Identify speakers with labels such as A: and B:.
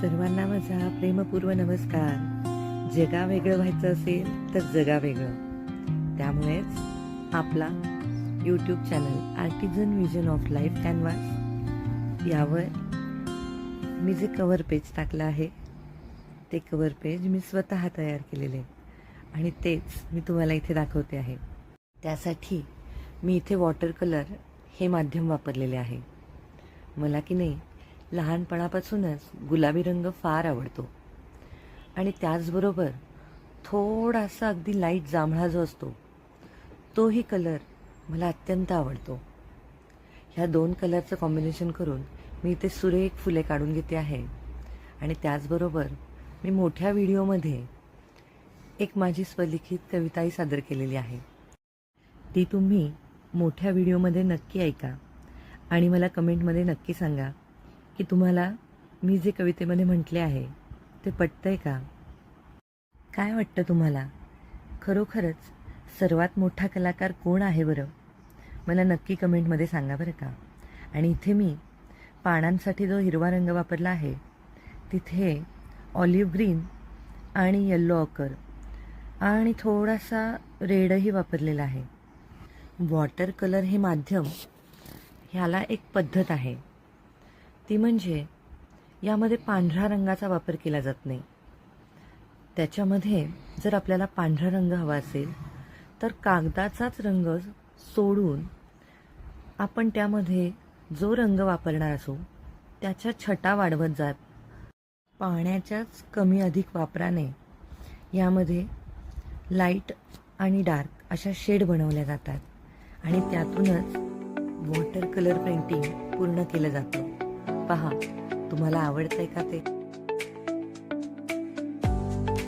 A: सर्वांना माझा प्रेमपूर्व नमस्कार. जगा वेगळं व्हायचं असेल तर जगा वेगळं. त्यामुळेच आपला YouTube channel artisan vision of life canvas यावर मी जे कव्हर पेज टाकलं आहे ते कव्हर पेज मी स्वतः तयार केलेले आणि तेच मी तुम्हाला इथे दाखवते आहे. त्यासाठी मी इथे वॉटर कलर हे माध्यम वापरलेले आहे. मला की नाही लहानपणापासूनच गुलाबी रंग फार आवडतो आणि त्याचबरोबर थोडासा अगदी लाईट जांभळा जो असतो तोही कलर मला अत्यंत आवडतो. ह्या दोन कलरचं कॉम्बिनेशन करून मी इथे सुरेख फुले काढून घेते आहे आणि त्याचबरोबर मी मोठ्या व्हिडिओमध्ये एक माझी स्वलिखित कविताही सादर केलेली आहे. ती तुम्ही मोठ्या व्हिडिओमध्ये नक्की ऐका आणि मला कमेंटमध्ये नक्की सांगा की तुम्हाला मी जे कवितेमध्ये म्हटले आहे ते पटतंय का? काय वाटतं तुम्हाला? खरोखरच सर्वात मोठा कलाकार कोण आहे बरं? मला नक्की कमेंटमध्ये सांगा बरं का. आणि इथे मी पानांसाठी जो हिरवा रंग वापरला आहे तिथे ऑलिव्ह ग्रीन आणि येल्लो ऑकर आणि थोडासा रेडही वापरलेला आहे. वॉटर कलर हे माध्यम ह्याला एक पद्धत आहे, ती म्हणजे यामध्ये पांढऱ्या रंगाचा वापर केला जात नाही. त्याच्यामध्ये जर आपल्याला पांढरा रंग हवा असेल तर कागदाचाच रंग सोडून आपण त्यामध्ये जो रंग वापरणार असू त्याच्या छटा वाढवत जात पाण्याच्याच कमी अधिक वापराने यामध्ये लाईट आणि डार्क अशा शेड बनवल्या जातात आणि त्यातूनच वॉटर कलर पेंटिंग पूर्ण केलं जातं. पहा, तुम्हाला आवडतंय का ते?